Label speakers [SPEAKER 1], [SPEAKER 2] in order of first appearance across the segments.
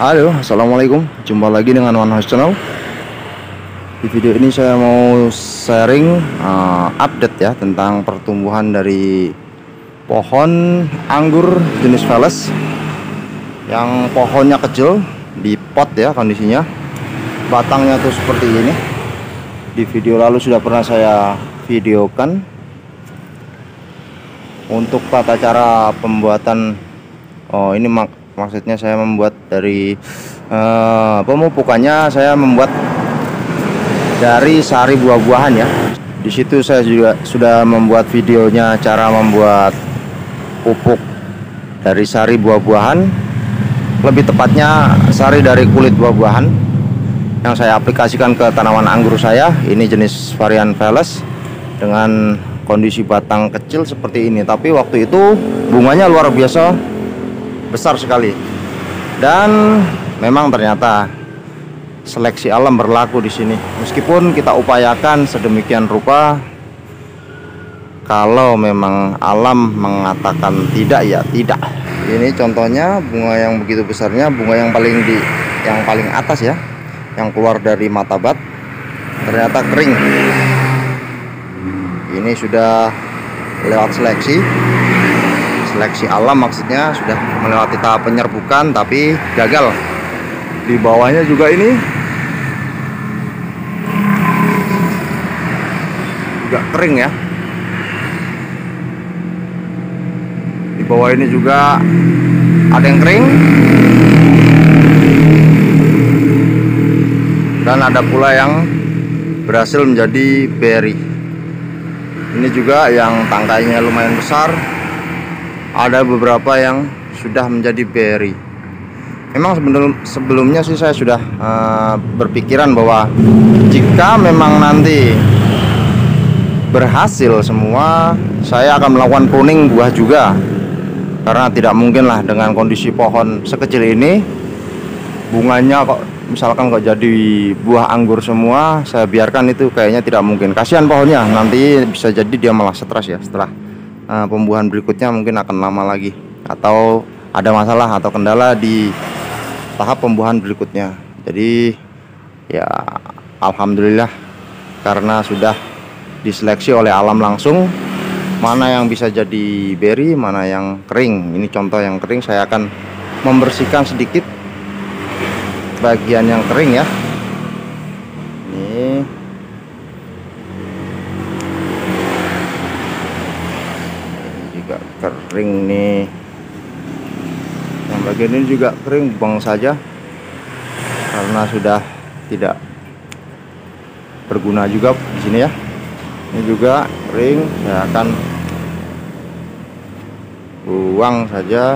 [SPEAKER 1] Halo, assalamualaikum. Jumpa lagi dengan One House Channel. Di video ini saya mau sharing update ya tentang pertumbuhan dari pohon anggur jenis Veles yang pohonnya kecil di pot ya kondisinya. Batangnya tuh seperti ini. Di video lalu sudah pernah saya videokan untuk tata cara pembuatan. Ini maksudnya saya membuat dari pemupukannya, saya membuat dari sari buah-buahan ya. Di situ saya juga sudah membuat videonya cara membuat pupuk dari sari buah-buahan, lebih tepatnya sari dari kulit buah-buahan yang saya aplikasikan ke tanaman anggur saya. Ini jenis varian Veles dengan kondisi batang kecil seperti ini, tapi waktu itu bunganya luar biasa besar sekali. Dan memang ternyata seleksi alam berlaku di sini. Meskipun kita upayakan sedemikian rupa, kalau memang alam mengatakan tidak ya tidak. Ini contohnya bunga yang begitu besarnya, bunga yang paling atas ya, yang keluar dari mata bat, ternyata kering. Ini sudah lewat seleksi alam, maksudnya sudah melewati tahap penyerbukan tapi gagal. Di bawahnya juga ini juga kering ya. Di bawah ini juga ada yang kering dan ada pula yang berhasil menjadi berry. Ini juga yang tangkainya lumayan besar. Ada beberapa yang sudah menjadi berry. Memang sebelumnya sih saya sudah berpikiran bahwa jika memang nanti berhasil semua, saya akan melakukan pruning buah juga. Karena tidak mungkin lah dengan kondisi pohon sekecil ini, bunganya kok misalkan kok jadi buah anggur semua, saya biarkan, itu kayaknya tidak mungkin. Kasihan pohonnya, nanti bisa jadi dia malah stres ya setelah pembuahan berikutnya, mungkin akan lama lagi atau ada masalah atau kendala di tahap pembuahan berikutnya. Jadi ya alhamdulillah, karena sudah diseleksi oleh alam langsung mana yang bisa jadi berry, mana yang kering. Ini contoh yang kering, saya akan membersihkan sedikit bagian yang kering ya. Ini juga kering nih, yang bagian ini juga kering, buang saja karena sudah tidak berguna juga di sini ya. Ini juga kering, saya akan buang saja.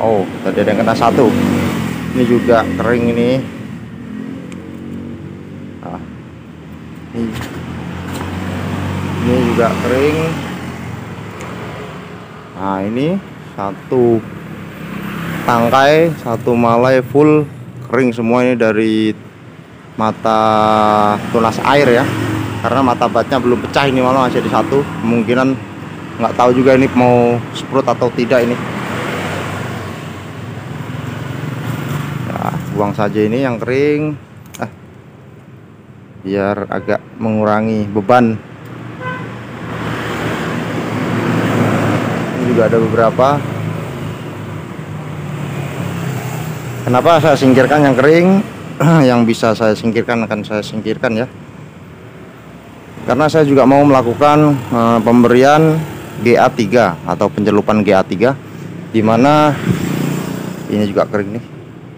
[SPEAKER 1] Oh, tadi ada yang kena satu. Ini juga kering ini. Ini juga kering. Nah, ini satu tangkai, satu malai full kering semua. Ini dari mata tunas air ya, karena mata batnya belum pecah, ini malah masih di satu. Kemungkinan nggak tahu juga ini mau sprut atau tidak ini. Ya, buang saja ini yang kering, biar agak mengurangi beban. Ini juga ada beberapa. Kenapa saya singkirkan yang kering? Yang bisa saya singkirkan akan saya singkirkan ya, karena saya juga mau melakukan pemberian GA3 atau pencelupan GA3, dimana ini juga kering nih,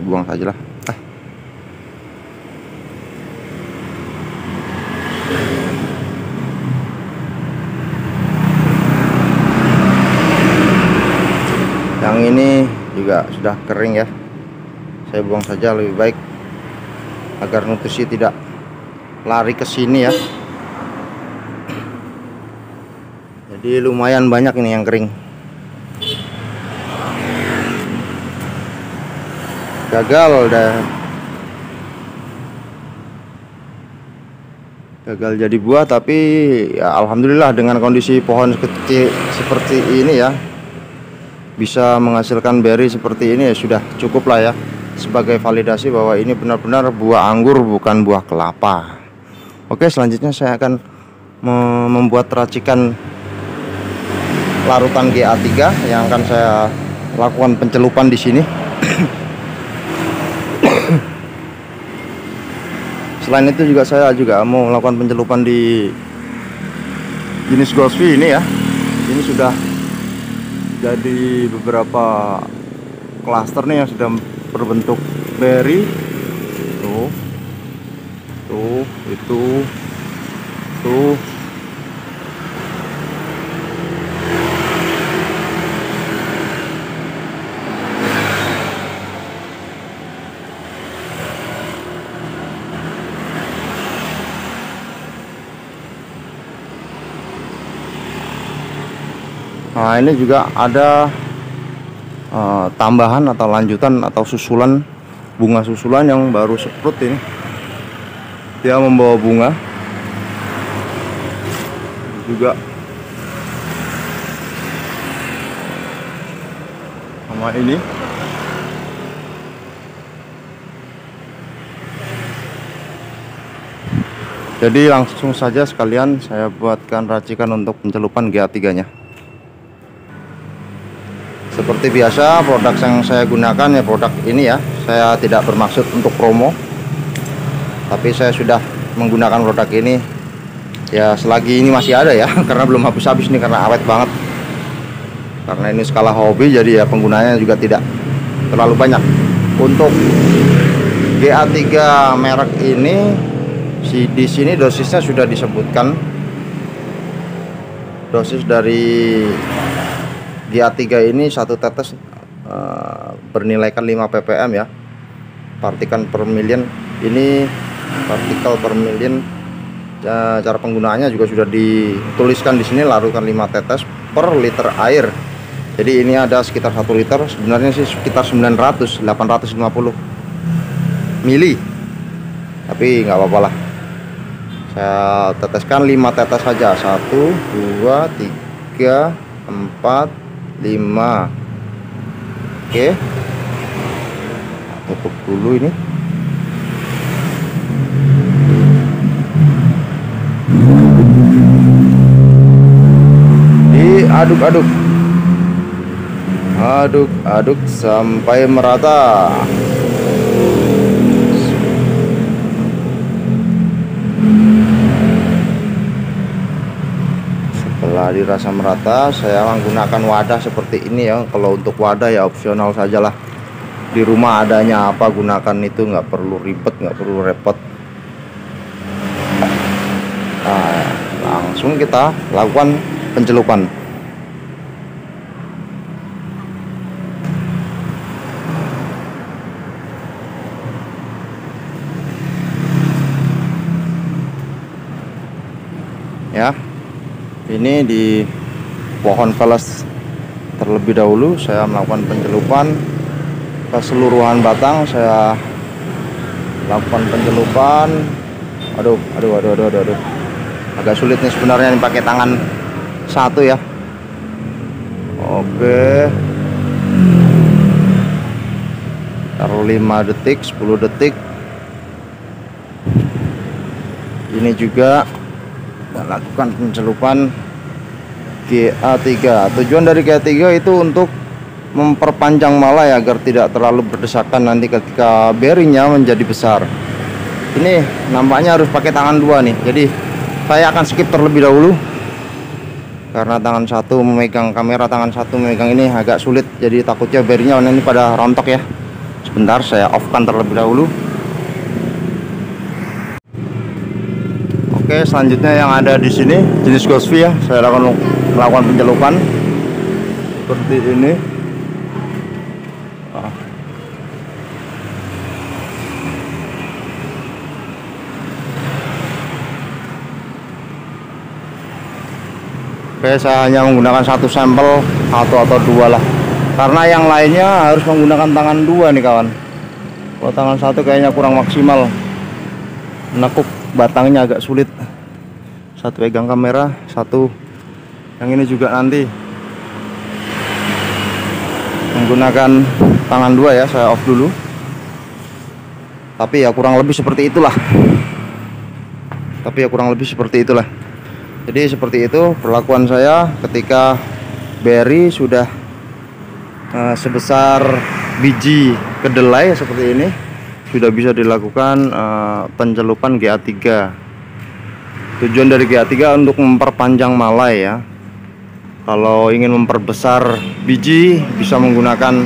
[SPEAKER 1] buang saja lah. Yang ini juga sudah kering ya, saya buang saja, lebih baik agar nutrisi tidak lari ke sini ya. Jadi lumayan banyak ini yang kering. Gagal jadi buah, tapi ya alhamdulillah dengan kondisi pohon kecil seperti ini ya, bisa menghasilkan beri seperti ini ya sudah cukup lah ya, sebagai validasi bahwa ini benar-benar buah anggur bukan buah kelapa. Oke, selanjutnya saya akan membuat racikan larutan GA3 yang akan saya lakukan pencelupan di sini. Selain itu juga saya mau melakukan pencelupan di jenis Gosvi ini ya. Ini sudah jadi beberapa klaster nih yang sudah berbentuk beri. Tuh, itu, tuh. Nah, ini juga ada tambahan atau lanjutan atau susulan bunga susulan yang baru sprout ini. Dia membawa bunga juga sama ini. Jadi langsung saja sekalian saya buatkan racikan untuk pencelupan GA3 nya. Seperti biasa, produk yang saya gunakan ya produk ini ya. Saya tidak bermaksud untuk promo, tapi saya sudah menggunakan produk ini ya selagi ini masih ada ya, karena belum habis-habis nih, karena awet banget. Karena ini skala hobi, jadi ya penggunanya juga tidak terlalu banyak. Untuk GA3 merek ini di sini dosisnya sudah disebutkan. Dosis dari GA3 ini satu tetes bernilaikan 5 ppm ya, partikel per million. Ini partikel per million. Cara penggunaannya juga sudah dituliskan di sini, larutkan 5 tetes per liter air. Jadi ini ada sekitar 1 liter, sebenarnya sih sekitar 850 mili, tapi nggak apa-apa lah, saya teteskan 5 tetes saja. 1, 2, 3, 4, 5. Oke, tutup dulu ini. Diaduk-aduk sampai merata. Setelah dirasa merata, saya menggunakan wadah seperti ini ya. Kalau untuk wadah ya opsional sajalah. Di rumah adanya apa gunakan itu, nggak perlu ribet, nggak perlu repot. Nah, langsung kita lakukan pencelupan. Ya, ini di pohon velas terlebih dahulu saya melakukan pencelupan. Keseluruhan batang saya lakukan pencelupan. Aduh, agak sulit nih sebenarnya ini pakai tangan satu ya. Oke, taruh 5 detik, 10 detik. Ini juga lakukan pencelupan GA3. Tujuan dari GA3 itu untuk memperpanjang malai agar tidak terlalu berdesakan nanti ketika berinya menjadi besar. Ini nampaknya harus pakai tangan dua nih, jadi saya akan skip terlebih dahulu karena tangan satu memegang kamera, tangan satu memegang ini agak sulit, jadi takutnya berinya ini pada rontok ya. Sebentar, saya off-kan terlebih dahulu. Oke, selanjutnya yang ada di sini jenis Gosvi ya. Saya akan melakukan pencelupan seperti ini. Oke, saya hanya menggunakan satu sampel atau dua lah, karena yang lainnya harus menggunakan tangan dua nih kawan. Kalau tangan satu kayaknya kurang maksimal, menekuk batangnya agak sulit. Satu pegang kamera, satu yang ini juga nanti. menggunakan tangan dua ya, saya off dulu. Tapi ya kurang lebih seperti itulah. Jadi seperti itu perlakuan saya ketika beri sudah sebesar biji kedelai seperti ini, sudah bisa dilakukan pencelupan GA3. Tujuan dari GA3 untuk memperpanjang malai ya. Kalau ingin memperbesar biji bisa menggunakan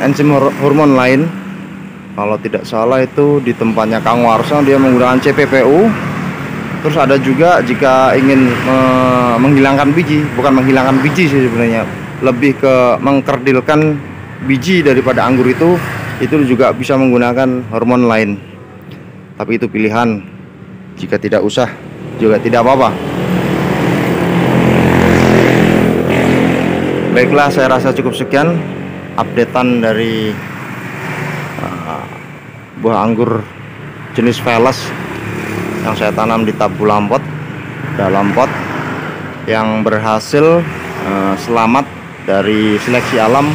[SPEAKER 1] enzim hormon lain. Kalau tidak salah itu di tempatnya Kang Warso dia menggunakan CPPU. Terus ada juga jika ingin menghilangkan biji, bukan menghilangkan biji sih sebenarnya, lebih ke mengkerdilkan biji daripada anggur itu juga bisa menggunakan hormon lain. Tapi itu pilihan. Jika tidak usah juga tidak apa-apa. Baiklah, saya rasa cukup sekian updatean dari buah anggur jenis Veles yang saya tanam di tabu lampot dalam pot, yang berhasil selamat dari seleksi alam.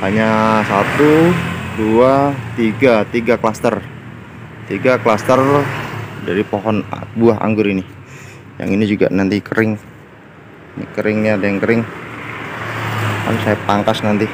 [SPEAKER 1] Hanya 1, 2, 3 klaster, 3 klaster dari pohon buah anggur ini. Yang ini juga nanti kering, ini keringnya ada yang kering, kan saya pangkas nanti.